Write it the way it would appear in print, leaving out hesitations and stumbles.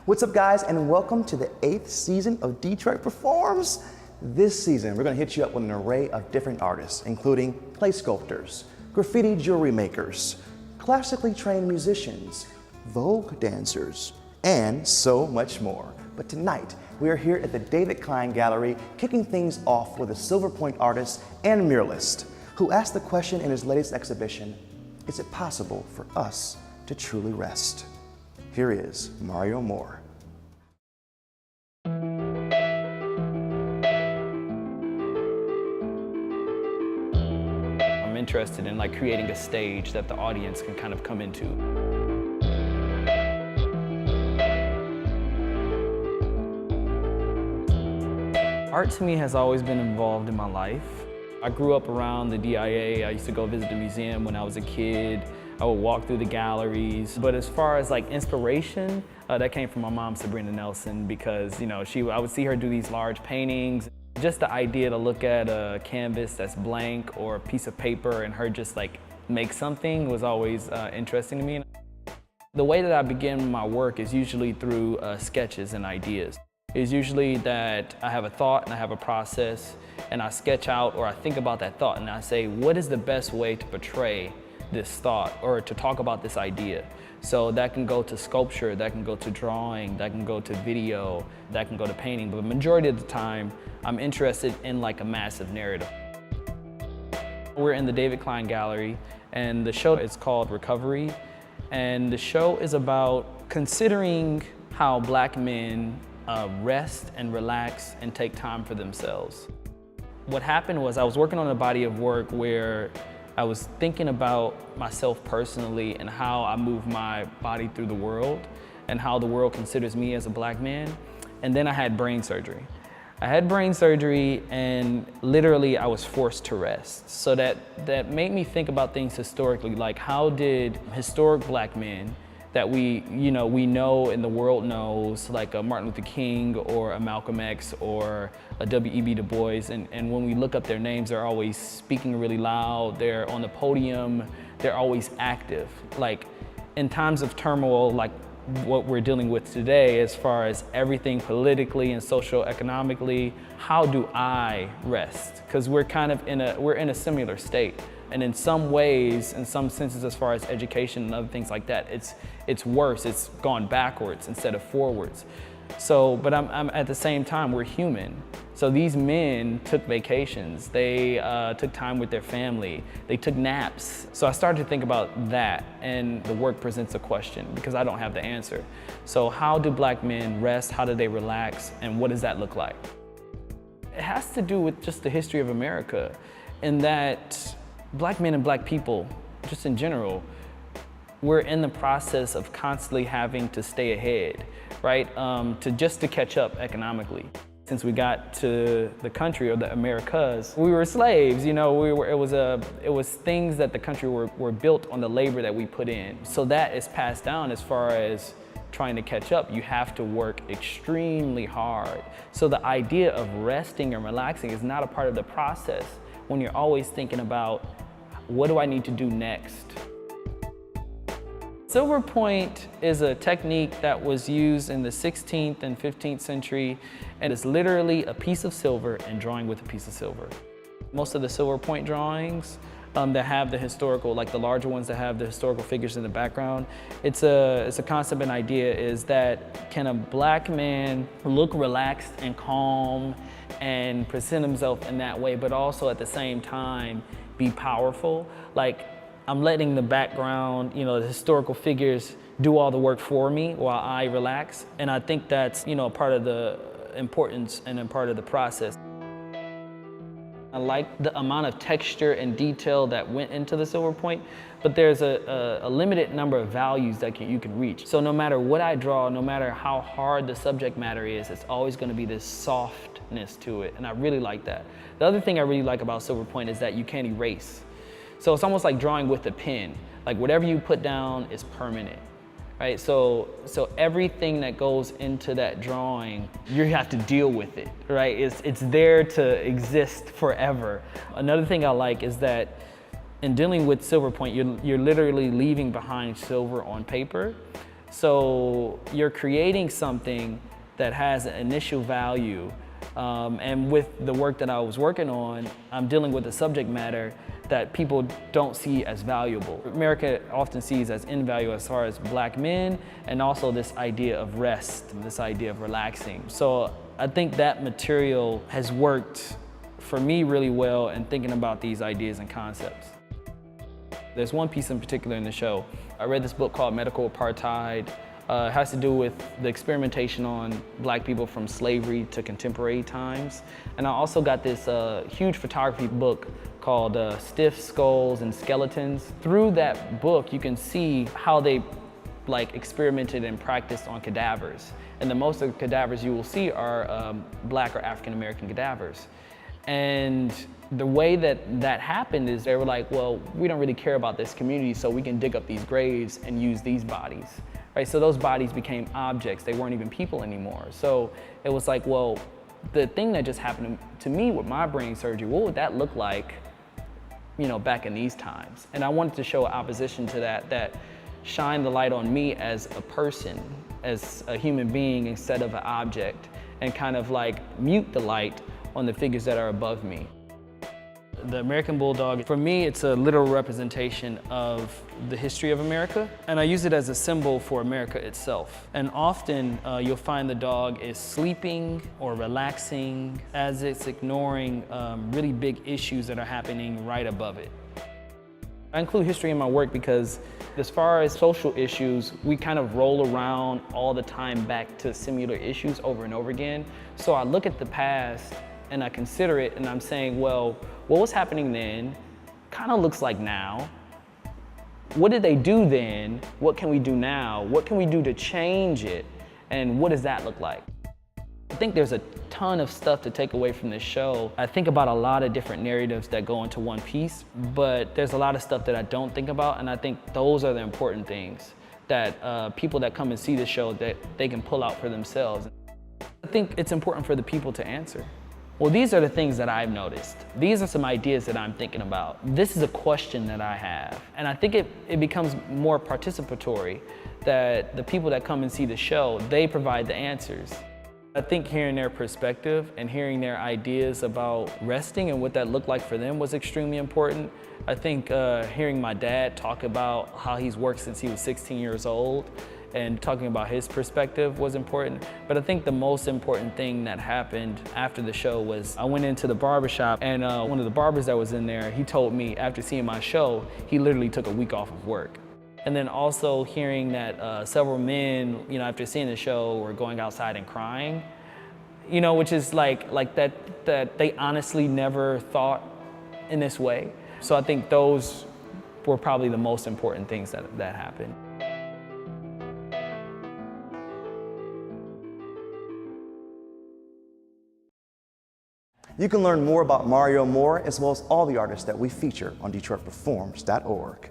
What's up, guys, and welcome to the 8th season of Detroit Performs. This season, we're gonna hit you up with an array of different artists, including clay sculptors, graffiti jewelry makers, classically trained musicians, Vogue dancers, and so much more. But tonight, we are here at the David Klein Gallery, kicking things off with a Silver Point artist and muralist who asked the question in his latest exhibition, is it possible for us to truly rest? Here is Mario Moore. I'm interested in creating a stage that the audience can kind of come into. Art to me has always been involved in my life. I grew up around the DIA. I used to go visit the museum when I was a kid. I would walk through the galleries. But as far as inspiration, that came from my mom, Sabrina Nelson, because I would see her do these large paintings. Just the idea to look at a canvas that's blank or a piece of paper and her just make something was always interesting to me. The way that I begin my work is usually through sketches and ideas. It's usually that I have a thought and I have a process and I sketch out or I think about that thought and I say, what is the best way to portray this thought or to talk about this idea? So that can go to sculpture, that can go to drawing, that can go to video, that can go to painting. But the majority of the time, I'm interested in a massive narrative. We're in the David Klein Gallery and the show is called Recovery. And the show is about considering how Black men rest and relax and take time for themselves. What happened was I was working on a body of work where I was thinking about myself personally and how I move my body through the world and how the world considers me as a Black man. And then I had brain surgery. I had brain surgery and literally I was forced to rest. So that made me think about things historically, like how did historic Black men that we know and the world knows, like a Martin Luther King or a Malcolm X or a W.E.B. Du Bois, and when we look up their names, they're always speaking really loud, they're on the podium, they're always active. In times of turmoil, like what we're dealing with today, as far as everything politically and socio-economically, how do I rest? Because we're in a similar state. And in some ways, in some senses, as far as education and other things like that, it's worse. It's gone backwards instead of forwards. So, but I'm at the same time, we're human. So these men took vacations. They took time with their family. They took naps. So I started to think about that, and the work presents a question because I don't have the answer. So how do Black men rest? How do they relax? And what does that look like? It has to do with just the history of America, in that Black men and Black people, just in general, we're in the process of constantly having to stay ahead, right? To catch up economically. Since we got to the country, or the Americas, we were slaves. It was things that the country were built on the labor that we put in. So that is passed down as far as trying to catch up. You have to work extremely hard. So the idea of resting and relaxing is not a part of the process when you're always thinking about, what do I need to do next? Silver point is a technique that was used in the 16th and 15th century, and it's literally a piece of silver and drawing with a piece of silver. Most of the silver point drawings that have the historical, the larger ones that have the historical figures in the background, it's a concept and idea is that, can a Black man look relaxed and calm and present himself in that way, but also at the same time be powerful? I'm letting the background, the historical figures do all the work for me while I relax. And I think that's, a part of the importance and a part of the process. I like the amount of texture and detail that went into the silver point, but there's a limited number of values that you can reach. So no matter what I draw, no matter how hard the subject matter is, it's always gonna be this softness to it, and I really like that. The other thing I really like about silver point is that you can't erase. So it's almost like drawing with a pen. Whatever you put down is permanent. Right, so everything that goes into that drawing, you have to deal with it, right? It's there to exist forever. Another thing I like is that in dealing with silver point, you're literally leaving behind silver on paper. So you're creating something that has an initial value. And with the work that I was working on, I'm dealing with a subject matter that people don't see as valuable. America often sees as invaluable as far as black men, and also this idea of rest, this idea of relaxing. So I think that material has worked for me really well in thinking about these ideas and concepts. There's one piece in particular in the show. I read this book called Medical Apartheid. It has to do with the experimentation on black people from slavery to contemporary times. And I also got this huge photography book called Stiff Skulls and Skeletons. Through that book, you can see how they experimented and practiced on cadavers. And the most of the cadavers you will see are black or African American cadavers. And the way that that happened is they were like, well, we don't really care about this community, so we can dig up these graves and use these bodies. Right? So those bodies became objects. They weren't even people anymore. So it was like, well, the thing that just happened to me with my brain surgery, what would that look like, back in these times? And I wanted to show opposition to that shine the light on me as a person, as a human being instead of an object, and kind of mute the light on the figures that are above me. The American Bulldog, for me, it's a literal representation of the history of America, and I use it as a symbol for America itself. And often you'll find the dog is sleeping or relaxing as it's ignoring really big issues that are happening right above it. I include history in my work because as far as social issues, we kind of roll around all the time back to similar issues over and over again. So I look at the past and I consider it and I'm saying, well, what was happening then kind of looks like now. What did they do then? What can we do now? What can we do to change it? And what does that look like? I think there's a ton of stuff to take away from this show. I think about a lot of different narratives that go into one piece, but there's a lot of stuff that I don't think about, and I think those are the important things that people that come and see the show, that they can pull out for themselves. I think it's important for the people to answer. Well, these are the things that I've noticed. These are some ideas that I'm thinking about. This is a question that I have. And I think it becomes more participatory, that the people that come and see the show, they provide the answers. I think hearing their perspective and hearing their ideas about resting and what that looked like for them was extremely important. I think hearing my dad talk about how he's worked since he was 16 years old and talking about his perspective was important. But I think the most important thing that happened after the show was I went into the barbershop and one of the barbers that was in there, he told me after seeing my show, he literally took a week off of work. And then also hearing that several men, after seeing the show were going outside and crying, which is like that they honestly never thought in this way. So I think those were probably the most important things that happened. You can learn more about Mario Moore as well as all the artists that we feature on DetroitPerforms.org.